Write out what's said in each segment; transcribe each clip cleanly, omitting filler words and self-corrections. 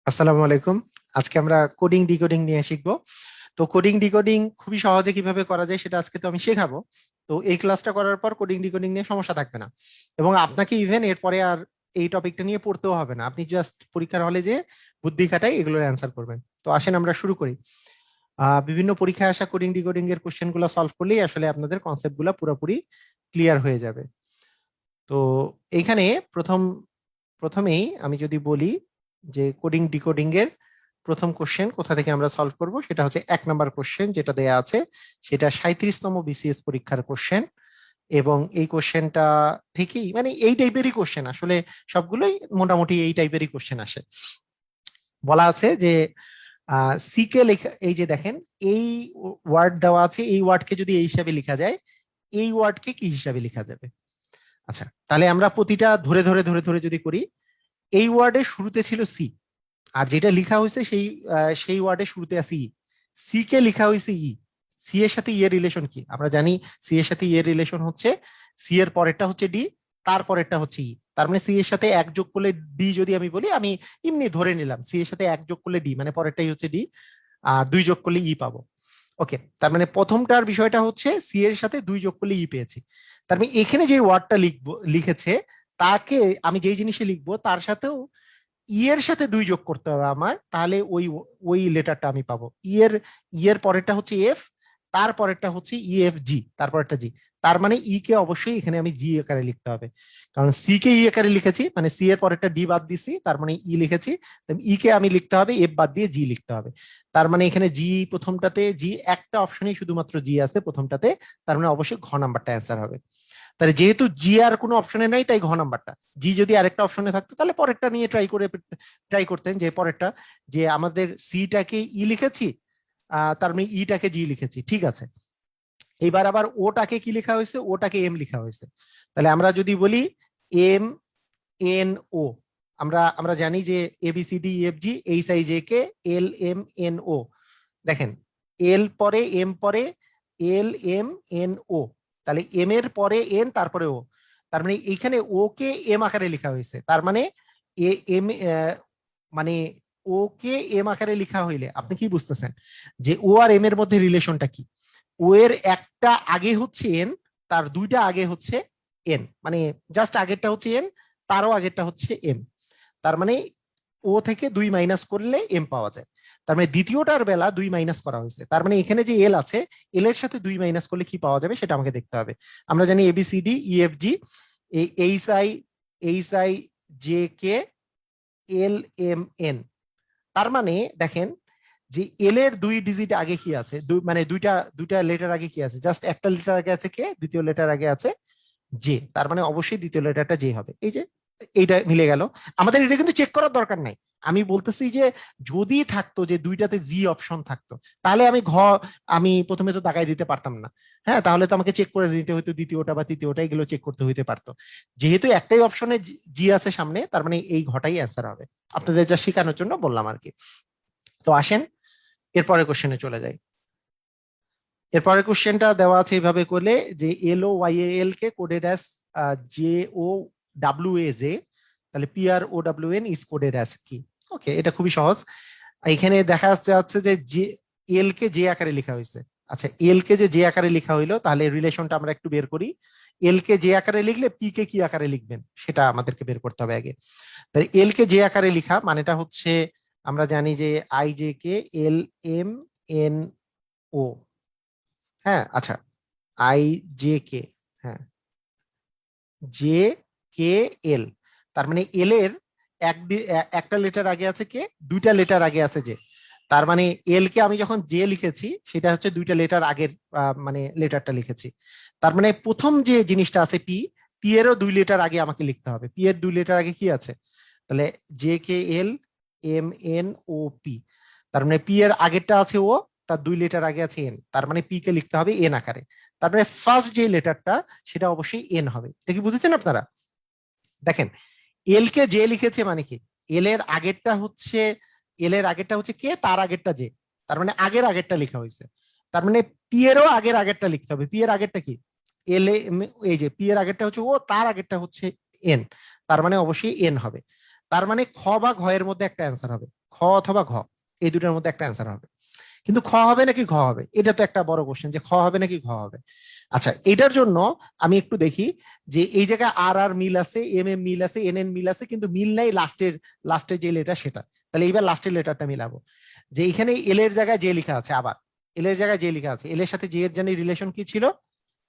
আসসালামু আলাইকুম। আজকে আমরা কোডিং ডিকোডিং নিয়ে শিখবো। তো কোডিং ডিকোডিং খুবই সহজে কিভাবে করা যায় সেটা আজকে তো আমি শেখাবো। তো এই ক্লাসটা করার পর কোডিং ডিকোডিং নিয়ে সমস্যা থাকবে না, এবং আপনাকে ইভেন এরপরে আর এই টপিকটা নিয়ে পড়তেও হবে না। আপনি জাস্ট পরীক্ষার হলে যে বুদ্ধি খাটাই এগুলোর অ্যান্সার করবেন। তো আসেন আমরা শুরু করি। বিভিন্ন পরীক্ষায় আসা কোডিং ডিকোডিং এর কোশ্চেন গুলো সলভ করলেই আসলে আপনাদের কনসেপ্ট গুলো পুরোপুরি ক্লিয়ার হয়ে যাবে। তো এইখানে প্রথম প্রথমেই আমি যদি বলি যে কোডিং ডিকোডিং এর প্রথম কোশ্চেন কোথা থেকে আমরা সলভ করব, সেটা হচ্ছে 1 নম্বর কোশ্চেন যেটা দেয়া আছে, সেটা 37তম বিসিএস পরীক্ষার কোশ্চেন। এবং এই কোশ্চেনটা থেকেই মানে এই টাইপেরই কোশ্চেন আসলে সবগুলোই মোটামুটি এই টাইপেরই কোশ্চেন আসে। বলা আছে যে সি কে লেখা, এই যে দেখেন এই ওয়ার্ড দেওয়া আছে, এই ওয়ার্ডকে যদি এই হিসাবে লেখা যায়, এই ওয়ার্ডকে কি হিসাবে লেখা যাবে? আচ্ছা, তাহলে আমরা প্রতিটা ধরে ধরে ধরে ধরে যদি করি, এই ওয়ার্ডের শুরুতে ছিল সি, আর যেটা লেখা হয়েছে সেই ওয়ার্ডের শুরুতে আছে ই। সি কে লেখা হয়েছে ই। সি এর সাথে ই এর রিলেশন কি আমরা জানি? সি এর সাথে ই এর রিলেশন হচ্ছে সি এর পরেরটা হচ্ছে ডি, তার পরেরটা হচ্ছে ই। তার মানে সি এর সাথে এক যোগ করলে ডি, যদি আমি বলি, আমি এমনি ধরে নিলাম সি এর সাথে এক যোগ করলে ডি মানে পরেরটাই হচ্ছে ডি, আর দুই যোগ করলে ই পাবো। ওকে, তার মানে প্রথমটার বিষয়টা হচ্ছে সি এর সাথে দুই যোগ করলে ই পেয়েছি। তার মানে এখানে যে ওয়ার্ডটা লিখেছে, তাকে আমি যেই জিনিসে লিখবো তার সাথেও ই এর সাথে দুই যোগ করতে হবে আমার, তাহলে ওই ওই লেটারটা আমি পাবো। ই এর পরেরটা হচ্ছে এফ, তার পরেরটা হচ্ছে ই এফ জি, তারপরেরটা জি। তার মানে ই কে অবশ্যই এখানে আমি জি আকারে লিখতে হবে, কারণ সি কে ই আকারে লিখেছি, মানে সি এর পরেরটা ডি বাদ দিছি, তার মানে ই লিখেছি। ই কে আমি লিখতে হবে এফ বাদ দিয়ে জি লিখতে হবে। তার মানে এখানে জি, প্রথমটাতে জি, একটা অপশনেই শুধুমাত্র জি আছে প্রথমটাতে, তার মানে অবশ্যই ঘ নাম্বারটা অ্যান্সার হবে। তাহলে যেহেতু জি আর কোনো অপশনে নাই, তাই ঘ নাম্বারটা। জি যদি আরেকটা অপশনে থাকতো তাহলে পরেরটা নিয়ে ট্রাই করতেন, যে পরেরটা, যে আমাদের সিটাকে ই লিখেছি, তার মানে ইটাকে জি লিখেছি, ঠিক আছে। এবার আবার ওটাকে কি লেখা হয়েছে? ওটাকে এম লেখা হয়েছে। তাহলে আমরা যদি বলি এম এন ও, আমরা আমরা জানি যে A B C D F G H I J K L M N O. দেখেন, এল পরে এম পরে এল এম এন ও, তাহলে এম এর পরে এন তারপরে ও। তার মানে এইখানে ও কে এম আকারে লেখা হয়েছে, তার মানে এ এম মানে ও কে এম আকারে লেখা হইলে আপনি কি বুঝতেছেন যে ও আর এম এর মধ্যে রিলেশনটা কি? ও এর একটা আগে হচ্ছে এন, তার দুইটা আগে হচ্ছে এন, মানে জাস্ট আগেরটা হচ্ছে এন, তারও আগেরটা হচ্ছে এম। তার মানে ও থেকে দুই মাইনাস করলে এম পাওয়া যায়। তার মানে দ্বিতীয়টার বেলা দুই মাইনাস করা হয়েছে, তার মানে এখানে যে এল আছে, এল এর সাথে দুই মাইনাস করলে কি পাওয়া যাবে সেটা আমাকে দেখতে হবে। আমরা জানি A B C D E F G, H I J K L M N. তার মানে দেখেন যে এল এর দুই ডিজিট আগে কি আছে, মানে দুইটা দুইটা লেটার আগে কি আছে? জাস্ট একটা লেটার আগে আছে কে, দ্বিতীয় লেটার আগে আছে জে, তার মানে অবশ্যই দ্বিতীয় লেটারটা জে হবে। এই যে এইটা মিলে গেল। আমাদের এটা কিন্তু চেক করার দরকার নাই। আমি বলতেছি যে যদি থাকতো যে দুইটাতে জি অপশন থাকতো, তাহলে আমি প্রথমে তো তাকাই দিতে পারতাম না। হ্যাঁ, তাহলে তো আমাকে চেক করে দিতে হতো দ্বিতীয়টা বা তৃতীয়টা, এগুলো চেক করতে হইতে পারতো। যেহেতু একটাই অপশনে জি আছে সামনে, তার মানে এই ঘটাই অ্যান্সার হবে। আপনাদের যা শেখানোর জন্য বললাম আর কি। তো আসেন এরপরের কোশ্চেনে চলে যাই। এরপরের কোশ্চেনটা দেওয়া আছে এইভাবে করলে যে L O Y L K coded as J O W A J, তাহলে P R O W N is coded as কি? ওকে, এটা খুবই সহজ। এখানে দেখা যাচ্ছে যে জে, এল কে জে আকারে লেখা হয়েছে। আচ্ছা, এল কে যে জে আকারে লেখা হইলো, তাহলে রিলেশনটা আমরা একটু বের করি। এল কে জে আকারে লিখলে পি কে কি আকারে লিখবেন সেটা আমাদেরকে বের করতে হবে আগে। তাহলে এল কে জে আকারে লিখা মানেটা হচ্ছে, আমরা জানি যে I J K L M N O. হ্যাঁ, আচ্ছা, আই জে কে, হ্যাঁ, জে কে এল। তার মানে এল এর একটা লেটার আগে আছে কে, দুইটা লেটার আগে আছে জে। তার মানে এল কে আমি যখন জে লিখেছি সেটা হচ্ছে দুইটা লেটার আগের, মানে লেটারটা লিখেছি। তার মানে প্রথম যে জিনিসটা আছে পি, পি এরও দুই লেটার আগে আমাকে লিখতে হবে। পি এর দুই লেটার আগে কি আছে? তাহলে J K L M N O P. তার মানে পি এর আগেরটা আছে ও, তার দুই লেটার আগে আছে এন, তার মানে পি কে লিখতে হবে এন আকারে। তারপরে ফার্স্ট যে লেটারটা সেটা অবশ্যই এন হবে। এটা কি বুঝেছেন আপনারা? দেখেন, এল কে জে লিখেছে মানে কি, এল এর আগেরটা হচ্ছে, এল এর আগেরটা হচ্ছে কে, তার আগেরটা জে, তার মানে আগের আগেরটা লেখা হয়েছে। তার মানে পি এরও আগের আগেরটা লিখতে হবে। পি এর আগেরটা কি? এল এ, এই যে পি এর আগেরটা হচ্ছে ও, তার আগেরটা হচ্ছে এন, তার মানে অবশ্যই এন হবে। তার মানে খ বা ঘ এর মধ্যে একটা অ্যান্সার হবে। খ অথবা ঘ, এই দুটার মধ্যে একটা অ্যান্সার হবে। কিন্তু খ হবে নাকি ঘ হবে, এটা তো একটা বড় কোশ্চেন, যে খ হবে নাকি ঘ হবে। আচ্ছা, এটার জন্য আমি একটু দেখি যে এই জায়গায় আর আর মিল আছে, এম এম মিল আছে, এন এন মিল আছে, কিন্তু মিল নাই লাস্টের যে লেটার সেটা। তাহলে এইবার লাস্টের লেটারটা মিলাবো, যে এখানে এল এর জায়গায় যে লেখা আছে, আবার এল এর জায়গায় যে লেখা আছে, এল এর সাথে জে এর জানি রিলেশন কি ছিল,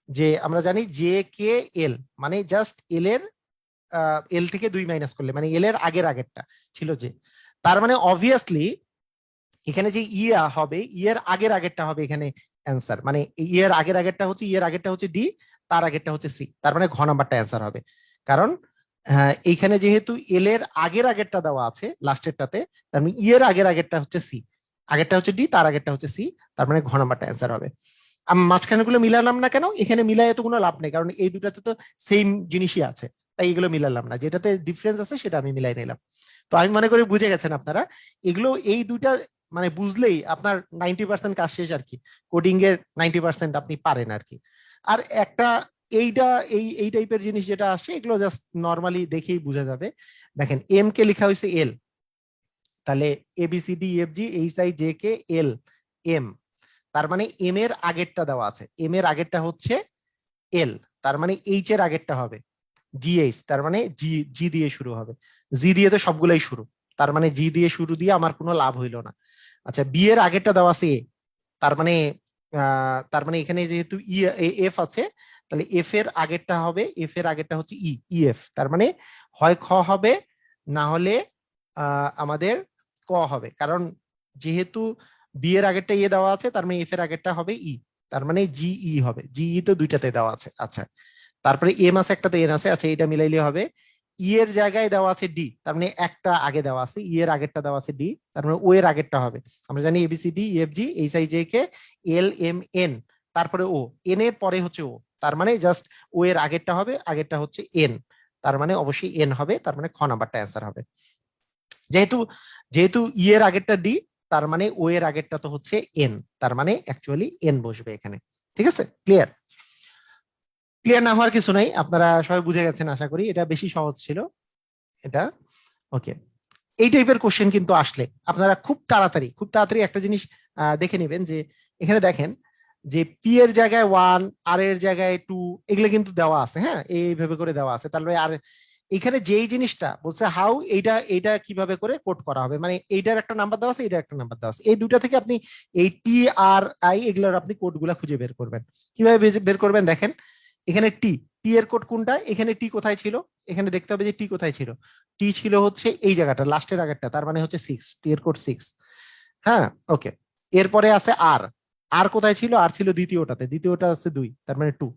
যে আমরা জানি জে কে এল, মানে জাস্ট এল এর এল থেকে 2 মাইনাস করলে মানে এল এর আগেরটা ছিল যে, তার মানে অবভিয়াসলি এখানে যে ইয়া হবে, ইয়ের আগেরটা হবে এখানে অ্যান্সার, মানে ইয়ের আগেরটা হচ্ছে, ইয়ের আগেরটা হচ্ছে ডি, তার আগেরটা হচ্ছে সি, তার মানে ঘ নাম্বারটা অ্যান্সার হবে। কারণ এইখানে যেহেতু এল এর আগেরটা দেওয়া আছে লাস্টেরটাতে, তার মানে ইয়ের আগেরটা হচ্ছে সি, আগেরটা হচ্ছে ডি, তার আগেরটা হচ্ছে সি, তার মানে ঘ নাম্বারটা অ্যান্সার হবে। আমি মাঝখানে গুলো মিলালাম না কেন, এখানে মিলাই এত কোনো লাভ নেই, কারণ এই দুটাতে তো সেম জিনিসই আছে, তাই এগুলো মিলালাম না, যেটাতে ডিফারেন্স আছে সেটা আমি মিলাই নিলাম। তো আমি মনে করি বুঝে গেছেন আপনারা, এগুলো এই দুইটা মানে বুঝলেই আপনার 90% কাজ শেষ আর কি, কোডিং এর 90% আপনি পারেন আর কি। আর একটা এইটা এই টাইপের জিনিস যেটা আসে, এগুলো জাস্ট নর্মালি দেখেই বোঝা যাবে। দেখেন এম কে লেখা হয়েছে এল, তাহলে A B C D F G H I J K L M, তার মানে এম এর আগেরটা দেওয়া আছে, এম এর আগেরটা হচ্ছে এল, তার মানে এইচ এর আগেরটা হবে জিএইচ, তার মানে জি, জি দিয়ে শুরু হবে, জি দিয়ে তো সবগুলাই শুরু, তার মানে জি দিয়ে শুরু দিয়ে আমার কোনো লাভ হইলো না। আচ্ছা, বি এর আগেরটা দেওয়া আছে এ, তার মানে এখানে যেহেতু ই এফ আছে, তাহলে এফ এর আগেরটা হবে, এফ এর আগেরটা হচ্ছে ই, ইএফ, তার মানে হয় খ হবে, না হলে আমাদের ক হবে, কারণ যেহেতু বি এর আগেরটা ইয়ে দেওয়া আছে, তার মানে এফ এর আগেরটা হবে ই, তার মানে জিই হবে, জিই তো দুইটাতে দেওয়া আছে। আচ্ছা, তারপরে এম আছে, একটাতে এন আছে, আচ্ছা এটা মিলাইলে হবে। ই এর জায়গায় দেওয়া আছে ডি, তার মানে একটা আগে দেওয়া আছে, ই এর আগেরটা দেওয়া আছে ডি, তার মানে ও এর আগেরটা হবে, আমরা জানি A B C D F G H I J K L M N, তারপরে ও, এন এর পরে হচ্ছে ও, তার মানে জাস্ট ও এর আগেরটা হবে, আগেরটা হচ্ছে এন, তার মানে অবশ্যই এন হবে, তার মানে খ নাম্বারটা অ্যান্সার হবে। যেহেতু যেহেতু ই এর আগেরটা ডি, তার মানে ও এর আগেরটা তো হচ্ছে এন, তার মানে অ্যাকচুয়ালি এন বসবে এখানে। ঠিক আছে, ক্লিয়ার? ক্লিয়ার না হওয়ার কিছু নাই, আপনারা সবাই বুঝে গেছেন আশা করি, এটা বেশি সহজ ছিল এটা। ওকে, এই টাইপের কোশ্চেন কিন্তু আসলে আপনারা খুব তাড়াতাড়ি একটা জিনিস দেখে নেবেন, যে এখানে দেখেন যে পি এর জায়গায় 1, আর এর জায়গায় 2, এগুলো কিন্তু দেওয়া আছে, হ্যাঁ এইভাবে করে দেওয়া আছে, তাহলে আর এখানে যেই জিনিসটা বলছে হাউ, এইটা এইটা কিভাবে করে কোড করা হবে, মানে এইটার একটা নাম্বার দেওয়া আছে, এইটার একটা নাম্বার দেওয়া আছে, এই দুইটা থেকে আপনি এই টি আর আই এগুলোর আপনি কোড গুলা খুঁজে বের করবেন। কিভাবে বের করবেন দেখেন, এখানে টি, টি এর কোড কোনটা, এখানে টি কোথায় ছিল, এখানে দেখতে হবে যে টি কোথায় ছিল, টি ছিল হচ্ছে এই জায়গাটা লাস্টের আগেরটা, তার মানে হচ্ছে 6, টি এর কোড 6। হ্যাঁ, ওকে, এরপরে আছে আর, আর কোথায় ছিল, আর ছিল দ্বিতীয়টাতে, দ্বিতীয়টা আছে 2, তার মানে 2।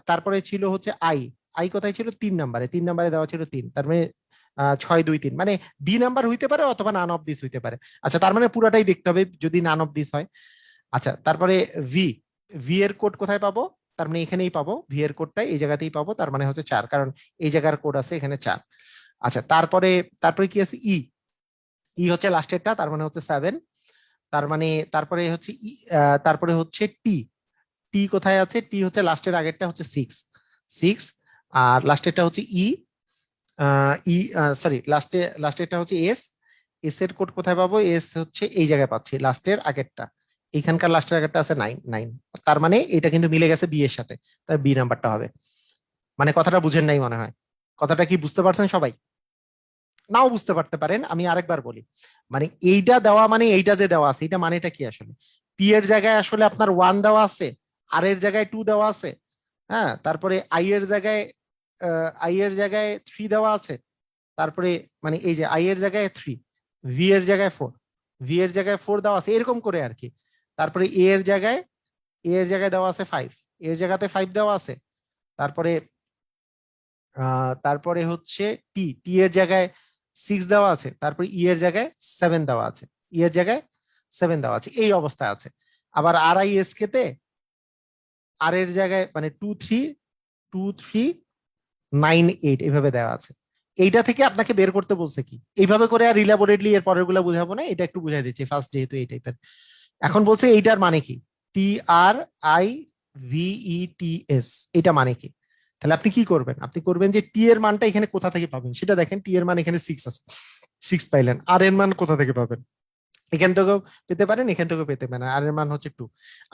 তারপরে ছিল হচ্ছে আই, আই কোথায় ছিল, 3 নাম্বারে, 3 নাম্বারে দেওয়া ছিল 3, তার মানে 6 2 3, মানে ডি নাম্বার হইতে পারে অথবা নান অফ দিস হইতে পারে। আচ্ছা, তার মানে পুরাটাই দেখতে হবে যদি নান অফ দিস হয়। আচ্ছা, তারপরে ভি, ভি এর কোড কোথায় পাবো, তার মানে এখানেই পাবো, ভি এর কোডটাই এই জায়গাতেই পাবো, তার মানে হচ্ছে 4, কারণ এই জায়গার কোড আছে এখানে 4। আচ্ছা, তারপরে তারপরে কি আছে, ই, ই হচ্ছে লাস্টেরটা, তার মানে হচ্ছে 7, তার মানে তারপরে হচ্ছে তারপরে হচ্ছে টি, টি কোথায় আছে, টি হচ্ছে লাস্টের আগেরটা হচ্ছে 6, 6, আর লাস্টেরটা হচ্ছে ই, ই সরি লাস্টেরটা হচ্ছে এস, এস এর কোড কোথায় পাবো, এস হচ্ছে এই জায়গায় পাচ্ছি লাস্টের আগেরটা, এখানকার লাস্টের আগেরটা আছে 9, 9, তার মানে এটা কিন্তু মিলে গেছে বি এর সাথে, তার বি নাম্বারটা হবে। মানে কথাটা বুঝেন নাই মনে হয়, কথাটা কি বুঝতে পারছেন সবাই? নাও বুঝতে পারতে পারেন, আমি আরেকবার বলি, মানে এইটা দেওয়া মানে এইটা যে দেওয়া আছে, এটা মানেটা কি আসলে, পি এর জায়গায় আসলে আপনার 1 দেওয়া আছে, আর এর জায়গায় 2 দেওয়া আছে, হ্যাঁ, তারপরে আই এর জায়গায় 3 দেওয়া আছে, তারপরে মানে এই যে আই এর জায়গায় 3, ভি এর জায়গায় 4, ভি এর জায়গায় 4 দেওয়া আছে, এরকম করে আর কি। তারপরে এ এর জায়গায় দেওয়া আছে 5, এর জায়গাতে 5 দেওয়া আছে, তারপরে তারপরে হচ্ছে টি, টি এর জায়গায় 6 দেওয়া আছে, তারপরে ই এর জায়গায় 7 দেওয়া আছে, ই এর জায়গায় 7 দেওয়া আছে, এই অবস্থায় আছে। আবার আর আই এস কে তে আর এর জায়গায় মানে 2 3 2 3 9 8 এইভাবে দেওয়া আছে। এইটা থেকে আপনাকে বের করতে বলছে কি, এইভাবে করে আর ইলাবোরেটলি এর পরের গুলা বুঝাবো না, এটা একটু বুঝাই দিচ্ছি ফার্স্ট, যেহেতু এই টাইপের। এখন বলছে এইটার মানে কি, টি আর আই ভিই টি এস, এটা মানে কি? তাহলে আপনি কি করবেন, আপনি করবেন যে টি এর মানটা এখানে কোথা থেকে পাবেন সেটা দেখেন, টি এর মান এখানে 6 আছে, 6 পাইলেন, আর এর মান কোথা থেকে পাবেন? এখান থেকেও পেতে পারেন, এখান থেকেও পেতে পারেন। আর এর মান হচ্ছে 2।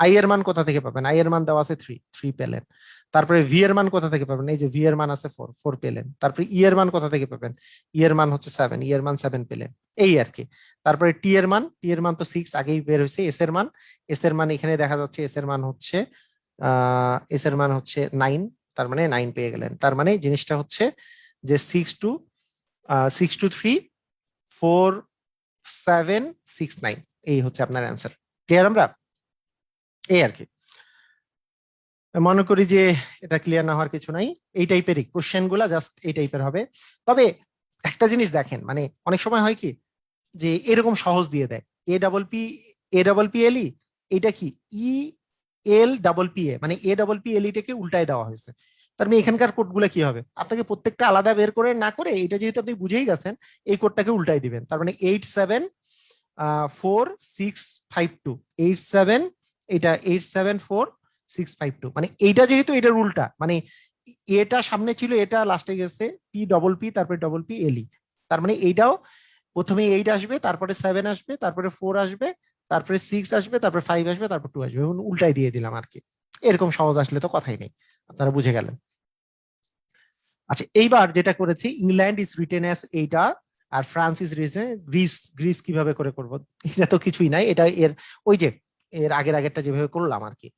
আই এর মান কোথা থেকে পাবেন? আই এর মান দেওয়া আছে 3 পেলেন। তারপরে ভি এর মান কোথা থেকে পাবেন? এই যে ভি এর মান আছে 4 পেলেন। তারপরে ই এর মান কোথা থেকে পাবেন? ই এর মান হচ্ছে 7, ই এর মান 7 পেলেন। এই আর কি। তারপরে টি এর মান তো 6 আগেই বের হয়েছে। এস এর মান এখানে দেখা যাচ্ছে, এস এর মান হচ্ছে 9, তার মানে 9 পেয়ে গেলেন। তার মানে জিনিসটা হচ্ছে যে 6 2 3 4 7 6 9, এই হচ্ছে আপনার অ্যান্সার। ক্লিয়ার আমরা? এই আর কি। মনে করি যে এটা ক্লিয়ার না হওয়ার কিছু নাই। এই টাইপেরই কোশ্চেন গুলা জাস্ট এই টাইপের হবে। তবে একটা জিনিস দেখেন, মানে অনেক সময় হয় কি যে এরকম সহজ দিয়ে দেয়, এ ডাবল পি এল ই, এটা কি ই এল ডাবল পি এ, মানে এ ডাবল পি এল ইটাকে উল্টায় দেওয়া হয়েছে। তার মানে এখানকার কোড গুলা কি হবে, আপনাকে প্রত্যেকটা আলাদা বের করে না করে, এটা যেহেতু আপনি বুঝেই গেছেন, এই কোডটাকে উল্টাই দিবেন। তার মানে 874652, 87, এটা 874652, মানে এইটা যেহেতু এটার উল্টা, মানে এটা সামনে ছিল, এটা লাস্টে গেছে পি ডবল পি, তারপরে ডবল পি এল ই। তার মানে এইটাও প্রথমে 8 আসবে, তারপরে 7 আসবে, তারপরে 4 আসবে, তারপরে 6 আসবে, তারপরে 5 আসবে, তারপর 2 আসবে, উল্টাই দিয়ে দিলাম আর কি। এরকম সহজ আসলে তো কথাই নেই, আপনারা বুঝে গেলেন। আচ্ছা, এইবার যেটা করেছি, ইংল্যান্ড ইজ রিটেন অ্যাজ এইটা, আর France is written Greece. Greece কিভাবে করে করব? এটা তো কিছুই নাই, এটা এর ওই যে এর আগেরটা যেভাবে করলাম আর কি।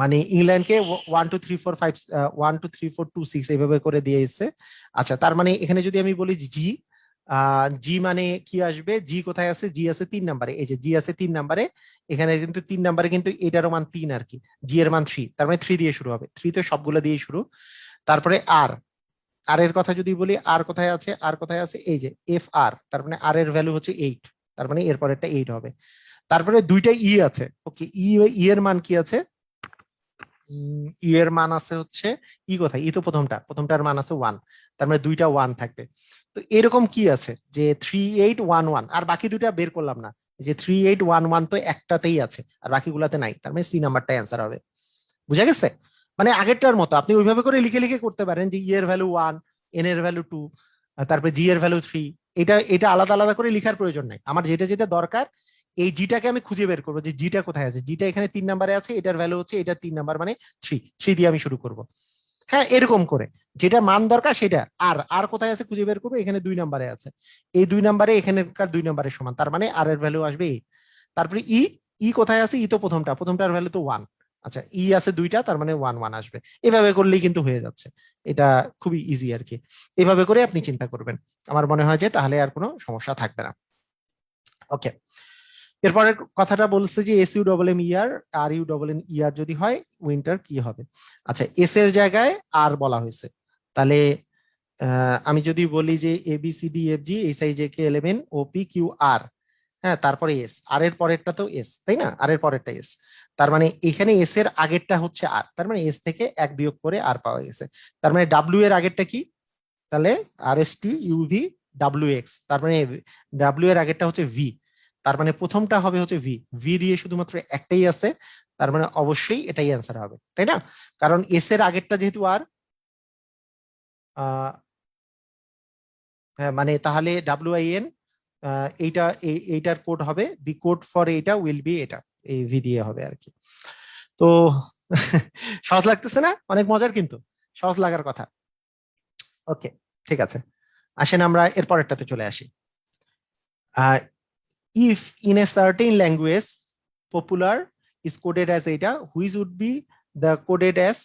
মানে ইংল্যান্ডকে 1 2 3 4 5, 1 2 3 4 2 6 এইভাবে করে দিয়েছে। আচ্ছা, তার মানে এখানে যদি আমি বলি জি, জি মানে কি আসবে? জি কোথায় আছে? জি আছে 3 নম্বরে, এই যে জি আছে 3 নম্বরে। এখানে কিন্তু 3 নম্বরে কিন্তু এটারও মান 3 আর কি। জি এর মান 3, তার মানে 3 দিয়ে শুরু হবে, 3 তো সবগুলো দিয়ে শুরু। তারপরে আর, আর এর কথা যদি বলি, আর কোথায় আছে? আর কোথায় আছে? এই যে এফ আর, তার মানে আর এর ভ্যালু হচ্ছে 8, তার মানে এরপর একটা 8 হবে। তারপরে দুইটা ই আছে, ওকে, ই এর মান কি আছে? ই এর মান আছে হচ্ছে, ই কোথায়? ই তো প্রথমটার মান আছে 1, তার মানে দুইটা 1 থাকবে। তো এরকম কি আছে যে 3811, আর বাকি দুইটা বের করলাম না, যে 3811 তো একটাতেই আছে আর বাকিগুলাতে নাই, তার মানে সি নাম্বারটা অ্যান্সার হবে। বুঝা গেছে? মানে আগেরটার মতো আপনি ওইভাবে করে লিখে লিখে করতে পারেন, যে ই এর ভ্যালু 1, এন এর ভ্যালু 2, তারপরে জি এর ভ্যালু 3। এটা এটা আলাদা আলাদা করে লিখার প্রয়োজন নাই। আমার যেটা যেটা দরকার, এই জিটাকে আমি খুঁজে বের করবো যে জিটা কোথায় আছে। জিটা এখানে 3 নম্বরে আছে, এটার ভ্যালু হচ্ছে এটা 3 নম্বর, মানে 3 দিয়ে আমি শুরু করব। হ্যাঁ, এরকম করে যেটা মান দরকার সেটা। আর আর কোথায় আছে খুঁজে বের করবো, এখানে 2 নম্বরে আছে, এই 2 নম্বরে এখানকার 2 নম্বরের সমান, তার মানে আর এর ভ্যালু আসবে 8। তারপরে ই, ই কোথায় আছে? ই তো প্রথমটার ভ্যালু তো 1। আচ্ছা, ই আছে 2টা, তার মানে 1 1 আসবে। এভাবে করলেই কিন্তু হয়ে যাচ্ছে। এটা খুবই ইজি আর কি। এভাবে করে আপনি চিন্তা করবেন, আমার মনে হয় যে তাহলে আর কোনো সমস্যা থাকবে না। ওকে, এরপরের কথাটা বলছে যে S U double M E R, আর ইউ ডবল এন ইয়ার যদি হয় উইন্টার কি হবে? আচ্ছা, এস এর জায়গায় আর বলা হয়েছে, তাহলে আমি যদি বলি যে A B C D F G H I J K L M N O P Q R, হ্যাঁ, তারপরে এস, আর এর পরেরটা তো এস, তাই না? আর এর পরেরটা এস, তার মানে এখানে এস এর আগেরটা হচ্ছে আর, তার মানে এস থেকে 1 বিয়োগ করে আর পাওয়া গেছে। তার মানে ডাব্লিউ এর আগেরটা কি? তাহলে R S T U V W X, তার মানে ডাব্লিউ এর আগেরটা হচ্ছে ভি, তার মানে প্রথমটা হবে হচ্ছে ভি। ভি দিয়ে শুধুমাত্র একটাই আছে, তার মানে অবশ্যই এটাই অ্যান্সার হবে, তাই না? কারণ এস এর আগেরটা যেহেতু আর, মানে তাহলে ডাব্লিউ আই এন, এইটা এইটার কোড হবে, দি কোড ফর এইটা উইল বি এটা, এই ভি দিয়ে হবে আর কি। তো সহজ লাগতেছে না? অনেক মজার, কিন্তু সহজ লাগার কথা। ওকে, ঠিক আছে, আসেন আমরা এর পরেরটাতে চলে আসি। If in a certain language popular is coded as এইটা, which would be the coded as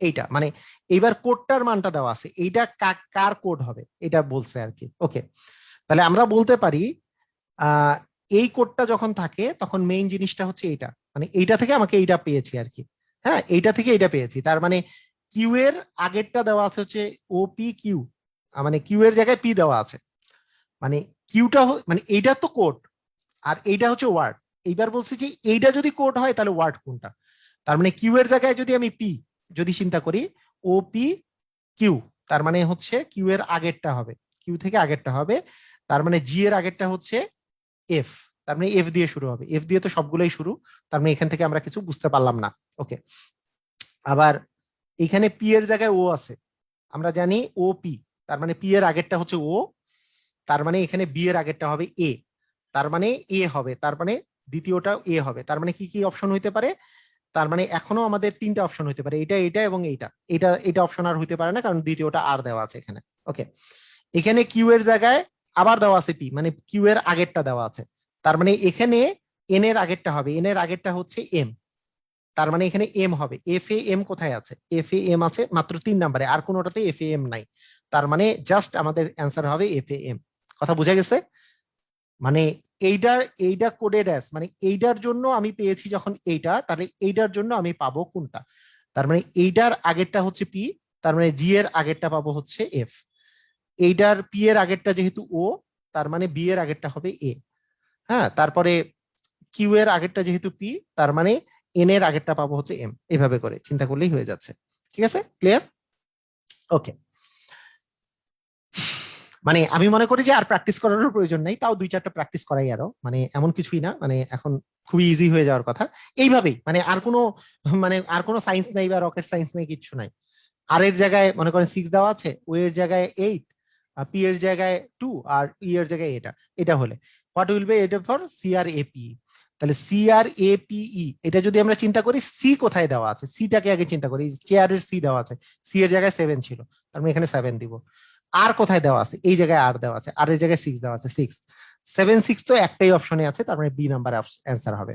এইটা, মানে এইবার কোডটার মানটা দেওয়া আছে, এইটা কার কোড হবে এটা বলছে আর কি। ওকে, তাহলে আমরা বলতে পারি আহ এই কোডটা যখন থাকে তখন মেইন জিনিসটা হচ্ছে এইটা, মানে এইটা থেকে আমাকে এইটা পেয়েছি আর কি। হ্যাঁ, এইটা থেকে এইটা পেয়েছি, তার মানে কিউ এর আগেরটা দেওয়া আছে হচ্ছে ও পি কিউ, মানে কিউ এর জায়গায় পি দেওয়া আছে, মানে কিউটা মানে এইটা তো কোড, আর এইটা হচ্ছে ওয়ার্ড। এইবার বলছি যে এইটা যদি কোড হয় তাহলে ওয়ার্ড কোনটা? তার মানে কিউ এর জায়গায় যদি আমি পি যদি চিন্তা করি, ও পি কিউ, তার মানে হচ্ছে কিউ এর আগেরটা হবে, কিউ থেকে আগেরটা হবে। তার মানে জি এর আগেরটা হচ্ছে এফ, তার মানে এফ দিয়ে শুরু হবে, এফ দিয়ে তো সবগুলোই শুরু, তার মানে এখান থেকে আমরা কিছু বুঝতে পারলাম না। ওকে, আবার এখানে পি এর জায়গায় ও আছে, আমরা জানি ও পি, তার মানে পি এর আগেরটা হচ্ছে ও, তার মানে এখানে বি এর আগেরটা হবে এ, তার মানে এ হবে, তার মানে দ্বিতীয়টা এ হবে। তার মানে কি কি অপশন হইতে পারে? তার মানে এখনো আমাদের তিনটা অপশন হইতে পারে, এটা এটা এবং এইটা। এটা অপশন আর হইতে পারে না, কারণ দ্বিতীয়টা আর দেওয়া আছে এখানে। ওকে, এখানে কিউ এর জায়গায় আবার দেওয়া আছে পি, মানে কিউ এর আগেরটা দেওয়া আছে। তার মানে এখানে এন এর আগেরটা হবে, এন এর আগেরটা হচ্ছে এম। তার মানে এখানে এম হবে। এফ এ এম কোথায় আছে? এফ এ এম আছে মাত্র 3 নম্বরে, আর কোনোটাতে এফ এ এম নাই। তার মানে জাস্ট আমাদের অ্যান্সার হবে এফ এ এম। কথা বোঝা গেছে? মানে এইটা কোডেড অ্যাস, মানে এইটার জন্য আমি পেয়েছি যখন এইটা, তাহলে এইটার জন্য আমি পাবো কোনটা? তার মানে এইটার আগেরটা হচ্ছে পি, তার মানে জি এর আগেরটা পাবো হচ্ছে এফ। এইটার পি এর আগেরটা যেহেতু ও, তার মানে বি এর আগেরটা হবে এ। হ্যাঁ, তারপরে কিউ এর আগেরটা যেহেতু পি, তার মানে এন এর আগেরটা পাবো হচ্ছে এম। এভাবে করে চিন্তা করলেই হয়ে যাচ্ছে। ঠিক আছে, ক্লিয়ার? ওকে, মানে আমি মনে করি যে আর প্র্যাকটিস করারও প্রয়োজন নাই, তাও 2-4টা প্র্যাকটিস করাই আরো, মানে এমন কিছুই না, মানে এখন খুবই ইজি হয়ে যাওয়ার কথা। এইভাবেই মানে আর কোনো সায়েন্স নাই বা রকেট সায়েন্স নেই, কিচ্ছু নাই। আর এর জায়গায় মনে করেন 6 দেওয়া আছে, ও এর জায়গায় 8, পি এর জায়গায় 2, আর ই এর জায়গায় এটা। এটা হলে হোয়াট উইল বি এটা for C R A P? তাহলে C R A P E, এটা যদি আমরা চিন্তা করি, সি কোথায় দেওয়া আছে, সিটাকে আগে চিন্তা করি। চেয়ার এর সি দেওয়া আছে, সি এর জায়গায় 7 ছিল, তার মানে এখানে 7 দিব। আর কোথায় দেওয়া আছে? এই জায়গায় আর দেওয়া আছে, আর এর জায়গায় 6 দেওয়া আছে, 6 7 6 তো একটাই অপশনে আছে, তার মানে বি নাম্বার অ্যান্সার হবে।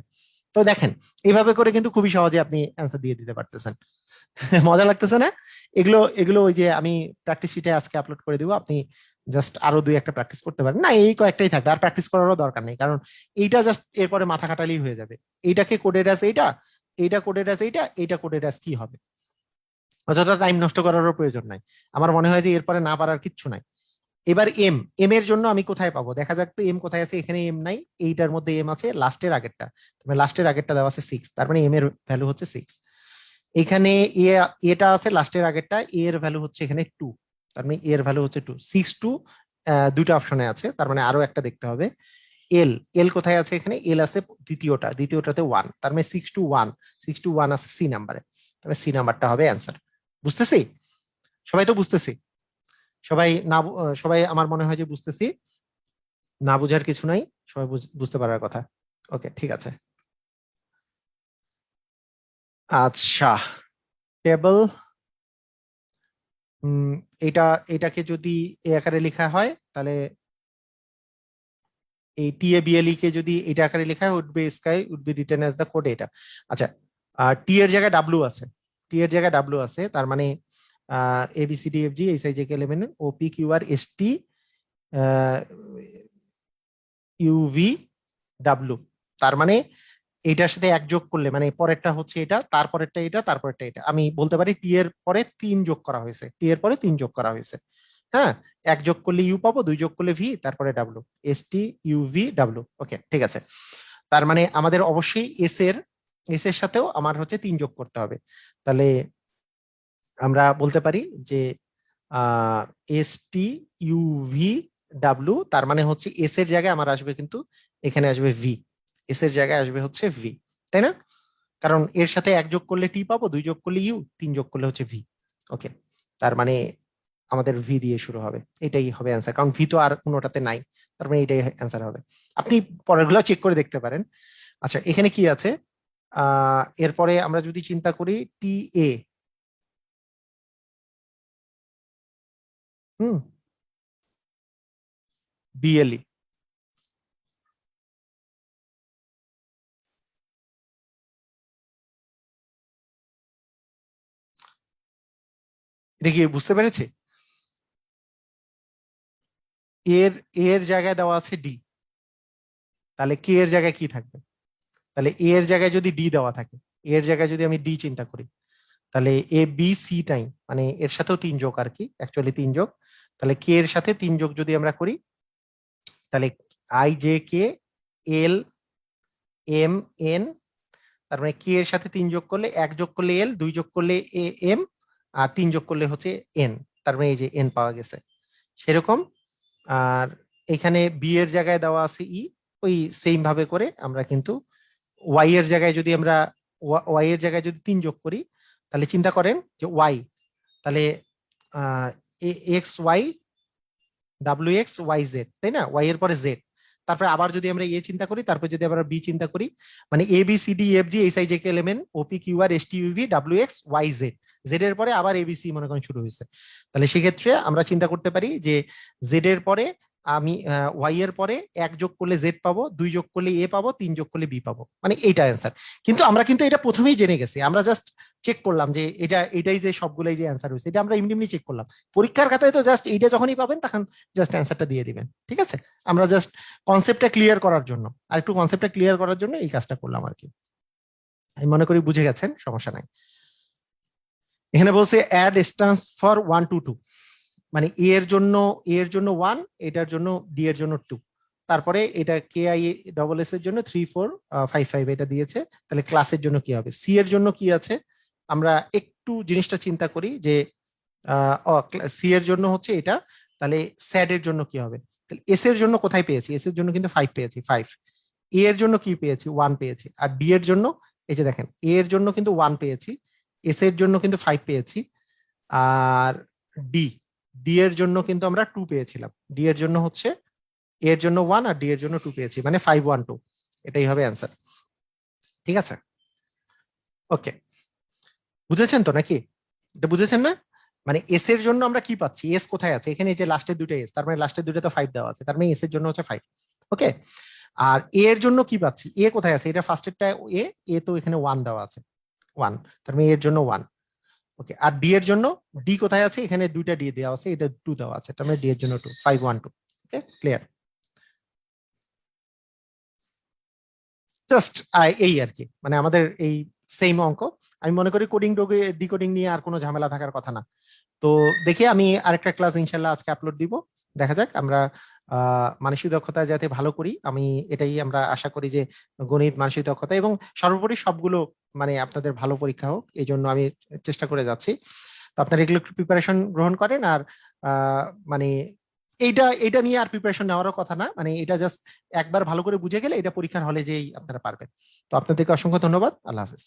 তো দেখেন, এইভাবে করে কিন্তু খুবই সহজে আপনি অ্যান্সার দিয়ে দিতে পারতেছেন। মজা লাগতেছে না? এগুলো এগুলো ওই যে আমি প্র্যাকটিস শিটে আজকে আপলোড করে দিব, আপনি জাস্ট আরো 2-1টা প্র্যাকটিস করতে পারেন। না, এই কয়েকটাই থাকবে, আর প্র্যাকটিস করারও দরকার নেই, কারণ এইটা জাস্ট এরপরে মাথা খাটালেই হয়ে যাবে। এইটাকে কোডেড অ্যাস এইটা, এইটা কোডেড অ্যাস এইটা, এইটা কোডেড অ্যাস কি হবে। অযথা টাইম নষ্ট করারও প্রয়োজন নাই। আমার মনে হয় যে এরপরে না পারার কিচ্ছু নাই। এবার এম, এম এর জন্য আমি কোথায় পাবো? দেখা যাক তো এম কোথায় আছে। এখানে এম নাই, এইটার মধ্যে এম আছে লাস্টের আগেরটা, লাস্টের আগেরটা দেওয়া আছে 6, তার মানে এম এর ভ্যালু হচ্ছে 6। এখানে এটা আছে লাস্টের আগেরটা, এ এর ভ্যালু হচ্ছে এখানে 2, তার মানে এর ভ্যালু হচ্ছে 2, 6 2। দুইটা অপশনে আছে, তার মানে আরো একটা দেখতে হবে। এল, এল কোথায় আছে? এখানে এল আছে দ্বিতীয়টাতে 1, তার মানে 6 2 1, 6 2 1 আছে সি নাম্বারে, তবে সি নাম্বারটা হবে অ্যান্সার। বুঝতেছি? সবাই তো বুঝতেছি? সবাই না সবাই আমার মনে হয় যে বুঝতেছি, না বুঝার কিছু নাই, সবাই বুঝতে পারার কথা। ওকে, ঠিক আছে। আচ্ছা, টেবল, এটা এটাকে যদি এ আকারে লেখা হয়, তাহলে এই টি এ বিএলই কে যদি এটা আকারে লেখা হয়, would be sky would be written as the code, এটা। আচ্ছা, টি এর জায়গায় ডাব্লিউ আছে, টি এর জায়গায় ডাব্লিউ আছে, তার মানে A B C D F G H I J K L M N O P Q R S T U V W. তার মানে এইটার সাথে এক যোগ করলে, মানে পরেরটা হচ্ছে এটা, তারপরেরটা এটা, তারপরেরটা এটা, আমি বলতে পারি টি এর পরে 3 যোগ করা হয়েছে, টি এর পরে 3 যোগ করা হয়েছে। হ্যাঁ, এক যোগ করলে ইউ পাবো, 2 যোগ করলে ভি, তারপরে W, S T U V W. Okay, ঠিক আছে। তার মানে আমাদের অবশ্যই এস এর সাথেও আমার হচ্ছে 3 যোগ করতে হবে। তাহলে আমরা বলতে পারি যে S T U V W, তার মানে হচ্ছে এস এর জায়গায় আমার আসবে কিন্তু এখানে আসবে ভি, এস এর জায়গায় আসবে হচ্ছে ভি, তাই না? কারণ এর সাথে এক যোগ করলে টি পাবো, 2 যোগ করলে ইউ, 3 যোগ করলে হচ্ছে ভি। ওকে, তার মানে আমাদের ভি দিয়ে শুরু হবে, এটাই হবে অ্যান্সার, কারণ ভি তো আর কোনোটাতে নাই, তার মানে এটাই অ্যান্সার হবে। আপনি পরেরগুলো চেক করে দেখতে পারেন। আচ্ছা, এখানে কি আছে? এরপরে আমরা যদি চিন্তা করি টি এ, হুম, বিএলই, এটা কি বুঝতে পেরেছি? এর এর জায়গায় দেওয়া আছে ডি, তাহলে কে এর জায়গায় কি থাকবে? তাহলে এ এর জায়গায় যদি ডি দেওয়া থাকে, এর জায়গায় যদি আমি ডি চিন্তা করি, তাহলে এ বি সি টাই, মানে এর সাথেও 3 যোগ আর কি, অ্যাকচুয়ালি 3 যোগ। তাহলে কে এর সাথে 3 যোগ যদি আমরা করি, তাহলে I J K L M N, তার মানে কে এর সাথে 3 যোগ করলে, 1 যোগ করলে এল, 2 যোগ করলে এ এম, আর 3 যোগ করলে হচ্ছে এন, তার মানে এই যে এন পাওয়া গেছে। সেরকম আর এখানে বি এর জায়গায় দেওয়া আছে ই, ওই সেম ভাবে করে আমরা কিন্তু ওয়াই এর জায়গায় যদি আমরা ওয়াই এর জায়গায় যদি 3 যোগ করি, তাহলে চিন্তা করেন যে ওয়াই, তাহলে X Y W X Y Z, তাই না? ওয়াই এর পরে জেড, তারপরে আবার যদি আমরা এ চিন্তা করি, তারপর যদি আবার বি চিন্তা করি, মানে A B C D F G H I J K L M N O P Q R S T U V W X Y Z, Z এর পরে আবার এবিসি মনে করেন শুরু হয়েছে। তাহলে সেক্ষেত্রে আমরা চিন্তা করতে পারি যে জেড এর পরে আমি ওয়াই এর পরে 1 যোগ করলে জেড পাবো, 2 যোগ করলে এ পাবো, 3 যোগ করলে বি পাবো, মানে এইটা অ্যান্সার। কিন্তু আমরা কিন্তু এটা প্রথমেই জেনে গেছি, আমরা জাস্ট চেক করলাম যে এটাই যে সবগুলাই যে অ্যান্সার হয়েছে, এটা আমরা এমনি এমনি চেক করলাম। পরীক্ষার খাতায় তো জাস্ট এইটা যখনই পাবেন তখন জাস্ট অ্যান্সারটা দিয়ে দিবেন, ঠিক আছে? আমরা জাস্ট কনসেপ্টটা ক্লিয়ার করার জন্য, আর একটু কনসেপ্টটা ক্লিয়ার করার জন্য এই কাজটা করলাম আর কি। আমি মনে করি বুঝে গেছেন, সমস্যা নাই। এখানে বলছে অ্যাড ডিসটেন্স ফর 1 to 2, মানে এ এর জন্য 1, এটার জন্য ডি এর জন্য 2, তারপরে এটা কে আই ডবল এস এর জন্য 3 4 5 5 এটা দিয়েছে। তাহলে ক্লাসের জন্য কি হবে? সি এর জন্য কি আছে? আমরা একটু জিনিসটা চিন্তা করি যে সি এর জন্য হচ্ছে এটা, তাহলে স্যাড এর জন্য কি হবে? তাহলে এস এর জন্য কোথায় পেয়েছি? এস এর জন্য কিন্তু 5 পেয়েছি, 5। এ এর জন্য কি পেয়েছি? 1 পেয়েছি। আর ডি এর জন্য এই যে দেখেন, এ এর জন্য কিন্তু 1 পেয়েছি, এস এর জন্য কিন্তু 5 পেয়েছি, আর ডি ডি এর জন্য কিন্তু আমরা 2 পেয়েছিলাম। ডি এর জন্য হচ্ছে এ এর জন্য 1 আর ডি এর জন্য 2 পেয়েছি, মানে 5 1 2, এটাই হবে অ্যান্সার। ঠিক আছে, ওকে, বুঝেছেন তো নাকি? এটা বুঝেছেন না? মানে এস এর জন্য আমরা কি পাচ্ছি? এস কোথায় আছে? এখানে যে লাস্টের দুটো এস, তার মানে লাস্টের দুটো তো 5 দেওয়া আছে, তার মানে এস এর জন্য হচ্ছে 5। ওকে, আর এ এর জন্য কি পাচ্ছি? এ কোথায় আছে? এটা ফার্স্টেরটা এ, এ তো এখানে 1 দেওয়া আছে, 1, তার মানে এর জন্য 1। ওকে, আর ডি এর জন্য, ডি কোথায় আছে? এখানে দুইটা ডি দেওয়া আছে, এটা 2 দেওয়া আছে, তার মানে ডি এর জন্য 2, 5 1 2। ওকে, ক্লিয়ার? জাস্ট এই আর কি, মানে আমাদের এই সেম অঙ্ক। আমি মনে করি কোডিং ডিকোডিং নিয়ে আর কোনো ঝামেলা থাকার কথা না। তো দেখি আমি আরেকটা ক্লাস ইনশাল্লাহ আজকে আপলোড দিব, দেখা যাক আমরা মানসিক দক্ষতা যাতে ভালো করি, আমি এটাই আমরা আশা করি যে গণিত, মানসিক দক্ষতা এবং সর্বোপরি সবগুলো মানে আপনাদের ভালো পরীক্ষা হোক, এই জন্য আমি চেষ্টা করে যাচ্ছি। তো আপনারা এগুলো একটু প্রিপারেশন গ্রহণ করেন। আর মানে এইটা এটা নিয়ে আর প্রিপারেশন নেওয়ারও কথা না, মানে এটা জাস্ট একবার ভালো করে বুঝে গেলে এটা পরীক্ষার হলে যেই আপনারা পারবেন। তো আপনাদেরকে অসংখ্য ধন্যবাদ, আল্লাহ হাফেজ।